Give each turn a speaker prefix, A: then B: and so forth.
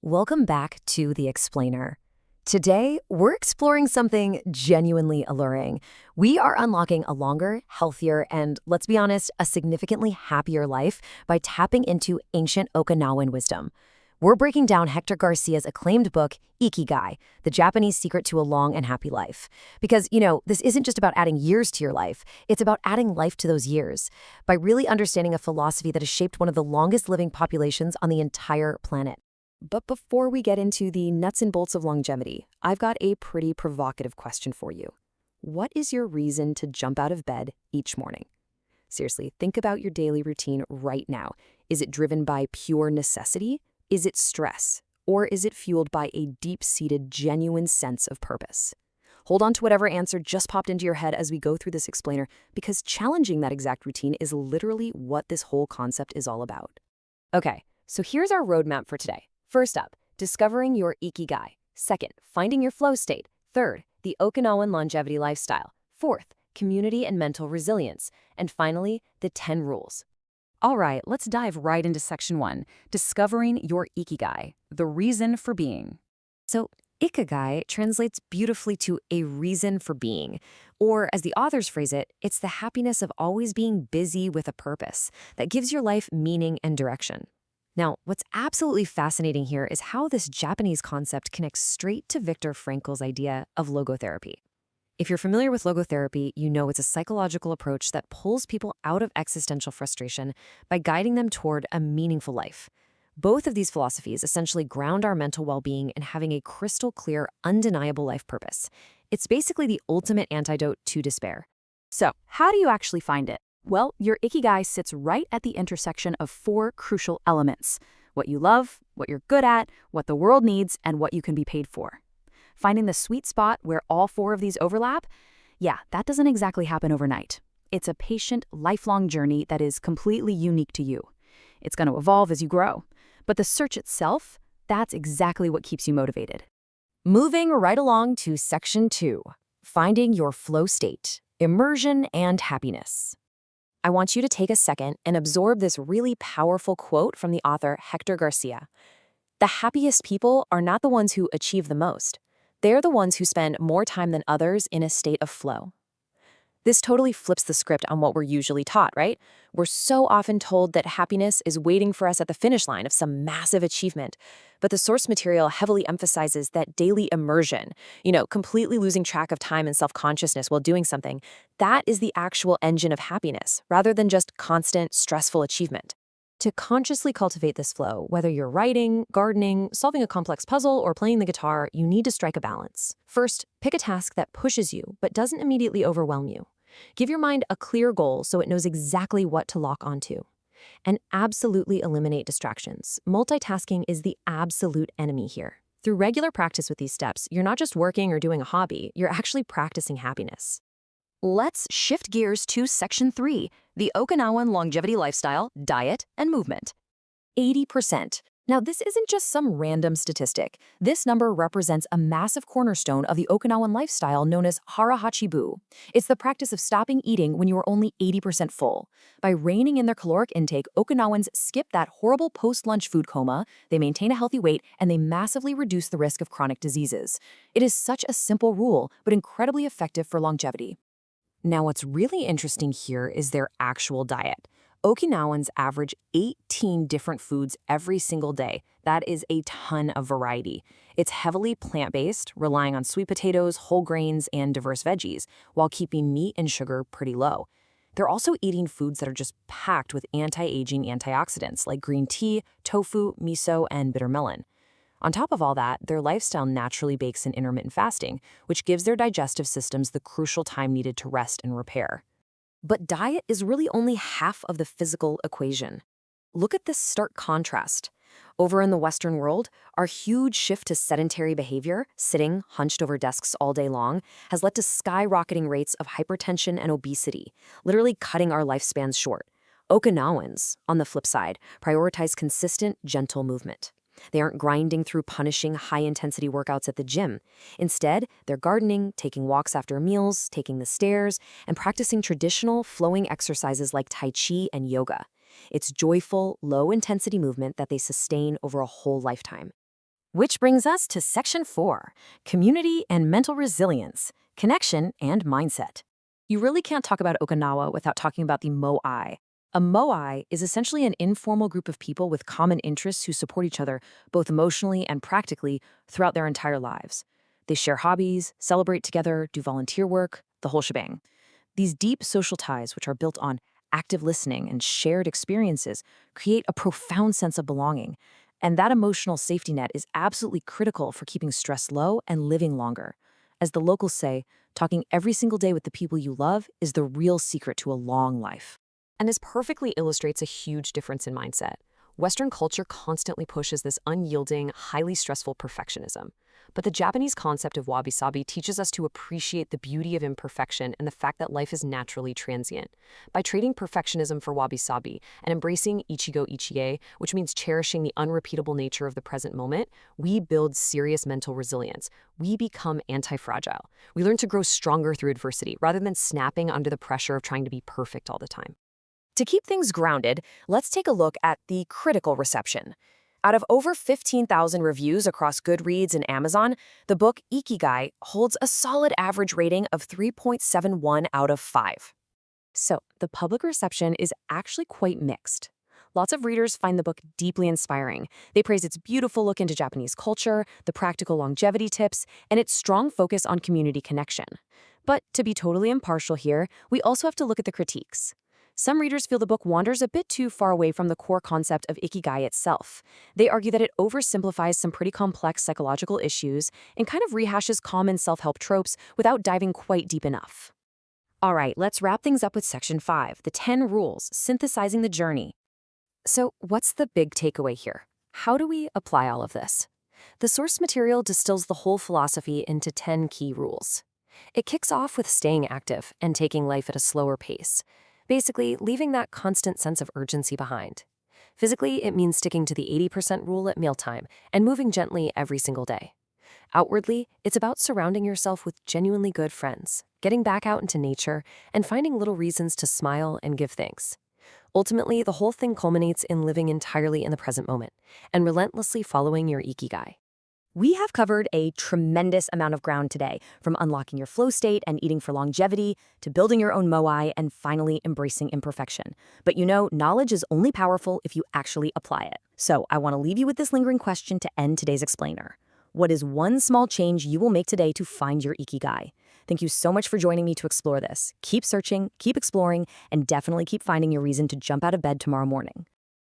A: Welcome back to The Explainer. Today, we're exploring something genuinely alluring. We are unlocking a longer, healthier, and, let's be honest, a significantly happier life by tapping into ancient Okinawan wisdom. We're breaking down Héctor Garcia's acclaimed book, Ikigai, The Japanese Secret to a Long and Happy Life. Because, this isn't just about adding years to your life, it's about adding life to those years. By really understanding a philosophy that has shaped one of the longest living populations on the entire planet. But before we get into the nuts and bolts of longevity, I've got a pretty provocative question for you. What is your reason to jump out of bed each morning? Seriously, think about your daily routine right now. Is it driven by pure necessity? Is it stress? Or is it fueled by a deep-seated, genuine sense of purpose? Hold on to whatever answer just popped into your head as we go through this explainer, because challenging that exact routine is literally what this whole concept is all about. Okay, so here's our roadmap for today. First up, discovering your Ikigai. Second, finding your flow state. Third, the Okinawan longevity lifestyle. Fourth, community and mental resilience. And finally, the 10 rules. All right, let's dive right into section 1, discovering your Ikigai, the reason for being. So, Ikigai translates beautifully to a reason for being, or as the authors phrase it, it's the happiness of always being busy with a purpose that gives your life meaning and direction. Now, what's absolutely fascinating here is how this Japanese concept connects straight to Viktor Frankl's idea of logotherapy. If you're familiar with logotherapy, you know it's a psychological approach that pulls people out of existential frustration by guiding them toward a meaningful life. Both of these philosophies essentially ground our mental well-being in having a crystal clear, undeniable life purpose. It's basically the ultimate antidote to despair.
B: So, how do you actually find it? Well, your Ikigai sits right at the intersection of 4 crucial elements: what you love, what you're good at, what the world needs, and what you can be paid for. Finding the sweet spot where all 4 of these overlap? Yeah, that doesn't exactly happen overnight. It's a patient, lifelong journey that is completely unique to you. It's going to evolve as you grow. But the search itself, that's exactly what keeps you motivated.
A: Moving right along to section 2, finding your flow state, immersion and happiness. I want you to take a second and absorb this really powerful quote from the author Héctor García. The happiest people are not the ones who achieve the most. They're the ones who spend more time than others in a state of flow. This totally flips the script on what we're usually taught, right? We're so often told that happiness is waiting for us at the finish line of some massive achievement. But the source material heavily emphasizes that daily immersion, completely losing track of time and self-consciousness while doing something, that is the actual engine of happiness, rather than just constant, stressful achievement. To consciously cultivate this flow, whether you're writing, gardening, solving a complex puzzle, or playing the guitar, you need to strike a balance. First, pick a task that pushes you, but doesn't immediately overwhelm you. Give your mind a clear goal so it knows exactly what to lock onto. And absolutely eliminate distractions. Multitasking is the absolute enemy here. Through regular practice with these steps, you're not just working or doing a hobby, you're actually practicing happiness.
B: Let's shift gears to section 3, the Okinawan longevity lifestyle, diet, and movement.
A: 80%. Now, this isn't just some random statistic. This number represents a massive cornerstone of the Okinawan lifestyle known as hara-hachi-bu. It's the practice of stopping eating when you are only 80% full. By reining in their caloric intake, Okinawans skip that horrible post-lunch food coma, they maintain a healthy weight, and they massively reduce the risk of chronic diseases. It is such a simple rule, but incredibly effective for longevity. Now, what's really interesting here is their actual diet. Okinawans average 18 different foods every single day. That is a ton of variety. It's heavily plant-based, relying on sweet potatoes, whole grains, and diverse veggies, while keeping meat and sugar pretty low. They're also eating foods that are just packed with anti-aging antioxidants like green tea, tofu, miso, and bitter melon. On top of all that, their lifestyle naturally bakes in intermittent fasting, which gives their digestive systems the crucial time needed to rest and repair. But diet is really only half of the physical equation. Look at this stark contrast. Over in the Western world, our huge shift to sedentary behavior, sitting hunched over desks all day long, has led to skyrocketing rates of hypertension and obesity, literally cutting our lifespans short. Okinawans, on the flip side, prioritize consistent, gentle movement. They aren't grinding through punishing high-intensity workouts at the gym. Instead, they're gardening, taking walks after meals, taking the stairs, and practicing traditional, flowing exercises like Tai Chi and yoga. It's joyful, low-intensity movement that they sustain over a whole lifetime. Which brings us to Section 4, Community and Mental Resilience, Connection and Mindset. You really can't talk about Okinawa without talking about the moai. A moai is essentially an informal group of people with common interests who support each other both emotionally and practically throughout their entire lives. They share hobbies, celebrate together, do volunteer work, the whole shebang. These deep social ties, which are built on active listening and shared experiences, create a profound sense of belonging. And that emotional safety net is absolutely critical for keeping stress low and living longer. As the locals say, talking every single day with the people you love is the real secret to a long life.
B: And this perfectly illustrates a huge difference in mindset. Western culture constantly pushes this unyielding, highly stressful perfectionism. But the Japanese concept of wabi-sabi teaches us to appreciate the beauty of imperfection and the fact that life is naturally transient. By trading perfectionism for wabi-sabi and embracing Ikigai, which means cherishing the unrepeatable nature of the present moment, we build serious mental resilience. We become anti-fragile. We learn to grow stronger through adversity rather than snapping under the pressure of trying to be perfect all the time.
A: To keep things grounded, let's take a look at the critical reception. Out of over 15,000 reviews across Goodreads and Amazon, the book Ikigai holds a solid average rating of 3.71 out of 5. So, the public reception is actually quite mixed. Lots of readers find the book deeply inspiring. They praise its beautiful look into Japanese culture, the practical longevity tips, and its strong focus on community connection. But to be totally impartial here, we also have to look at the critiques. Some readers feel the book wanders a bit too far away from the core concept of Ikigai itself. They argue that it oversimplifies some pretty complex psychological issues and kind of rehashes common self-help tropes without diving quite deep enough. All right, let's wrap things up with Section 5, the 10 rules, synthesizing the journey. So, what's the big takeaway here? How do we apply all of this? The source material distills the whole philosophy into 10 key rules. It kicks off with staying active and taking life at a slower pace. Basically, leaving that constant sense of urgency behind. Physically, it means sticking to the 80% rule at mealtime and moving gently every single day. Outwardly, it's about surrounding yourself with genuinely good friends, getting back out into nature, and finding little reasons to smile and give thanks. Ultimately, the whole thing culminates in living entirely in the present moment and relentlessly following your Ikigai. We have covered a tremendous amount of ground today, from unlocking your flow state and eating for longevity, to building your own moai, and finally embracing imperfection. But knowledge is only powerful if you actually apply it. So I want to leave you with this lingering question to end today's explainer. What is one small change you will make today to find your Ikigai? Thank you so much for joining me to explore this. Keep searching, keep exploring, and definitely keep finding your reason to jump out of bed tomorrow morning.